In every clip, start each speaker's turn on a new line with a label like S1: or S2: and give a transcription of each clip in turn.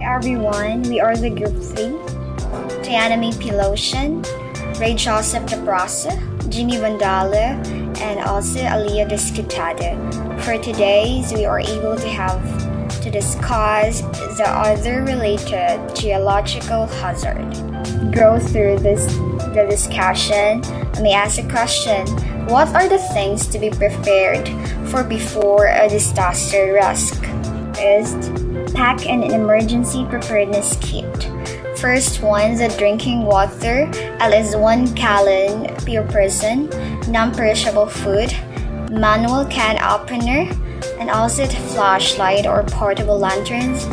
S1: everyone, we are the Group 3, Tiana May Pilosian, Ray Joseph Debrasa, Jimmy Vandala, and also Aliyah Discutado. For today's, we are able to have to discuss the other related geological hazard. Go through the discussion. Let me ask a question. What are the things to be prepared for before a disaster risk? First, pack an emergency preparedness kit. First one, the drinking water, at least 1 gallon per person, non-perishable food, manual can opener, and also the flashlight or portable lanterns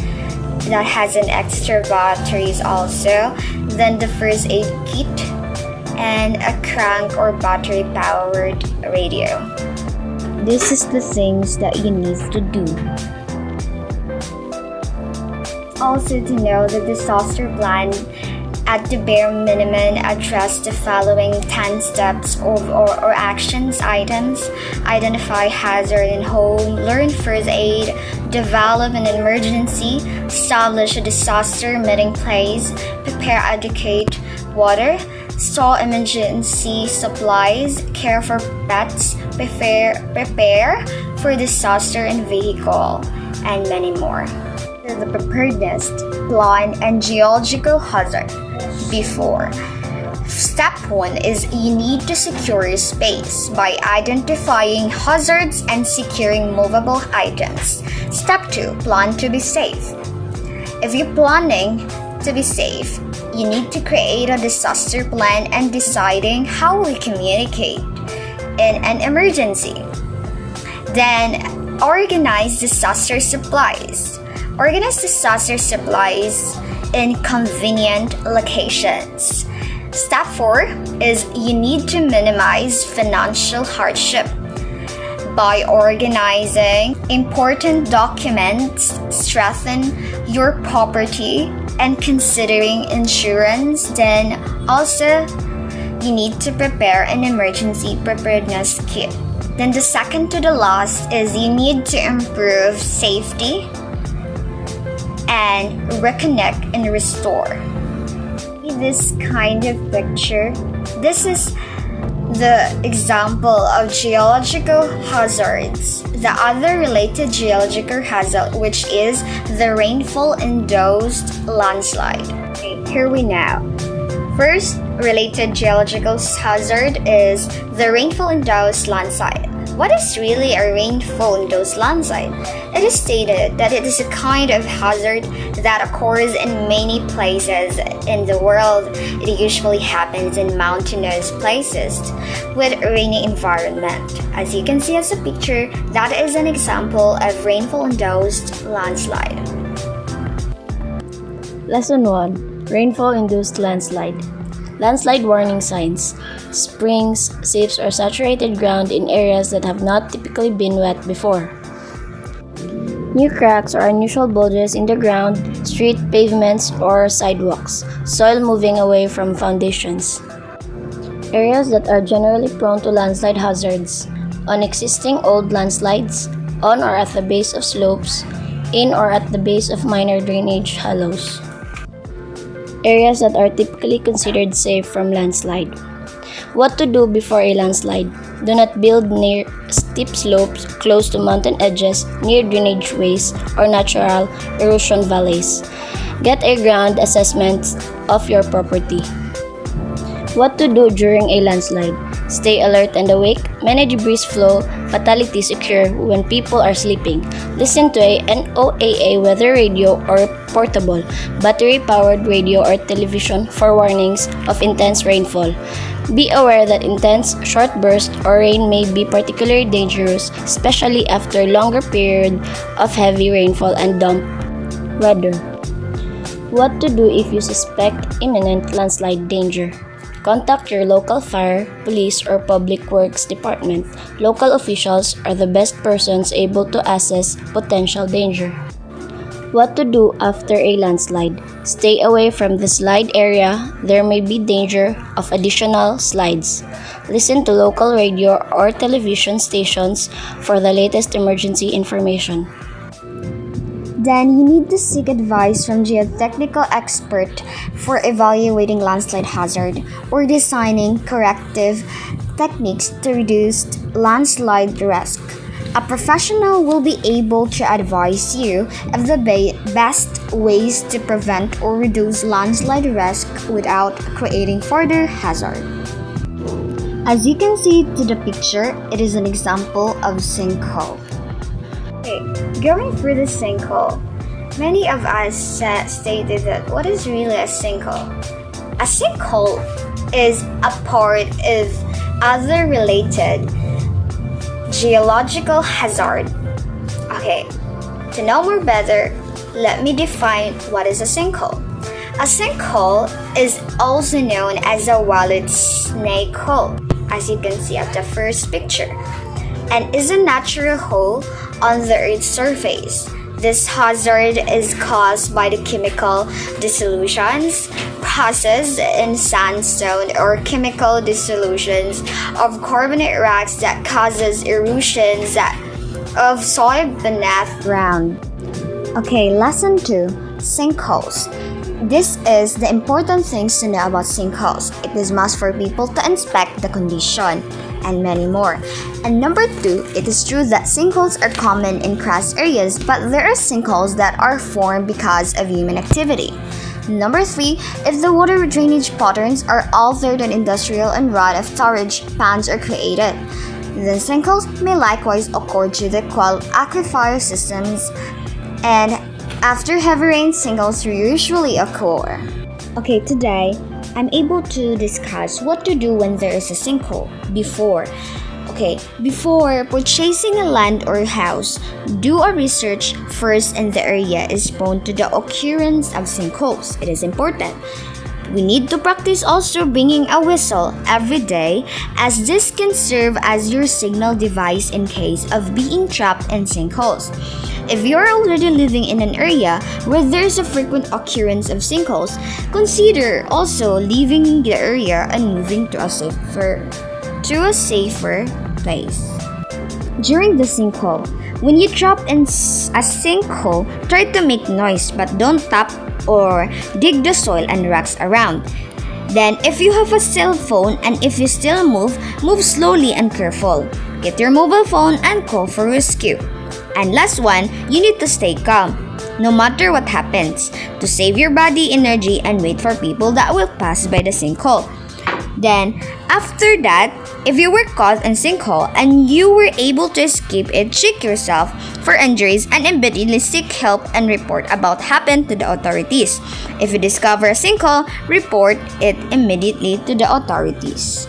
S1: that has an extra batteries also. Then the first aid kit and a crank or battery powered radio. This is the things that you need to do. Also to know the disaster plan at the bare minimum address the following 10 steps or actions items: identify hazard in home, learn first aid, develop an emergency, establish a disaster meeting place, prepare educate water, store emergency supplies, care for pets, prepare for disaster in vehicle, and many more. The preparedness plan and geological hazard. Before. Step 1 is you need to secure your space by identifying hazards and securing movable items. Step 2, plan to be safe. If you're planning to be safe, you need to create a disaster plan and deciding how we communicate in an emergency. Then, organize disaster supplies. Organize disaster supplies in convenient locations. Step 4 is you need to minimize financial hardship by organizing important documents, strengthen your property, and considering insurance. Then also you need to prepare an emergency preparedness kit. Then the second to the last is you need to improve safety and reconnect and restore. This kind of picture, this is the example of geological hazards. The other related geological hazard, which is the rainfall-induced landslide. Okay, here we know. First related geological hazard is the rainfall-induced landslide. What is really a rainfall-induced landslide? It is stated that it is a kind of hazard that occurs in many places in the world. It usually happens in mountainous places with rainy environment. As you can see as a picture, that is an example of rainfall-induced landslide.
S2: Lesson 1. Rainfall-induced landslide. Landslide warning signs. Springs, seeps, or saturated ground in areas that have not typically been wet before. New cracks or unusual bulges in the ground, street pavements, or sidewalks. Soil moving away from foundations. Areas that are generally prone to landslide hazards. On existing old landslides, on or at the base of slopes, in or at the base of minor drainage hollows. Areas that are typically considered safe from landslide. What to do before a landslide? Do not build near steep slopes, close to mountain edges, near drainage ways, or natural erosion valleys. Get a ground assessment of your property. What to do during a landslide? Stay alert and awake, manage breeze flow, fatalities occur when people are sleeping. Listen to a NOAA weather radio or portable, battery-powered radio or television for warnings of intense rainfall. Be aware that intense, short bursts or rain may be particularly dangerous, especially after longer period of heavy rainfall and damp weather. What to do if you suspect imminent landslide danger? Contact your local fire, police, or public works department. Local officials are the best persons able to assess potential danger. What to do after a landslide? Stay away from the slide area. There may be danger of additional slides. Listen to local radio or television stations for the latest emergency information.
S1: Then you need to seek advice from geotechnical expert for evaluating landslide hazard or designing corrective techniques to reduce landslide risk. A professional will be able to advise you of the best ways to prevent or reduce landslide risk without creating further hazard. As you can see to the picture, it is an example of sinkhole. Okay, going through the sinkhole, many of us stated that what is really a sinkhole? A sinkhole is a part of other related geological hazard. Okay, to know more better, let me define what is a sinkhole. A sinkhole is also known as a wallet snake hole, as you can see at the first picture, and is a natural hole on the Earth's surface. This hazard is caused by the chemical dissolutions process in sandstone or chemical dissolutions of carbonate rocks that causes erosions of soil beneath ground. Okay, lesson 2, sinkholes. This is the important things to know about sinkholes. It is must for people to inspect the condition and many more. And number 2, it is true that sinkholes are common in grass areas, but there are sinkholes that are formed because of human activity. Number 3, if the water drainage patterns are altered and industrial and rod of storage ponds are created, then sinkholes may likewise occur due to clogged aquifer systems, and after heavy rain, sinkholes usually occur. Okay, today, I'm able to discuss what to do when there is a sinkhole. Before purchasing a land or house, do a research first in the area is prone to the occurrence of sinkholes. It is important. We need to practice also bringing a whistle every day, as this can serve as your signal device in case of being trapped in sinkholes. If you're already living in an area where there's a frequent occurrence of sinkholes, consider also leaving the area and moving to a safer place. During the sinkhole, when you drop in a sinkhole, try to make noise but don't tap or dig the soil and rocks around. Then, if you have a cell phone and if you still move slowly and careful. Get your mobile phone and call for rescue. And last one, you need to stay calm, no matter what happens, to save your body energy and wait for people that will pass by the sinkhole. Then, after that, if you were caught in sinkhole and you were able to escape it, check yourself for injuries and immediately seek help and report about happened to the authorities. If you discover a sinkhole, report it immediately to the authorities.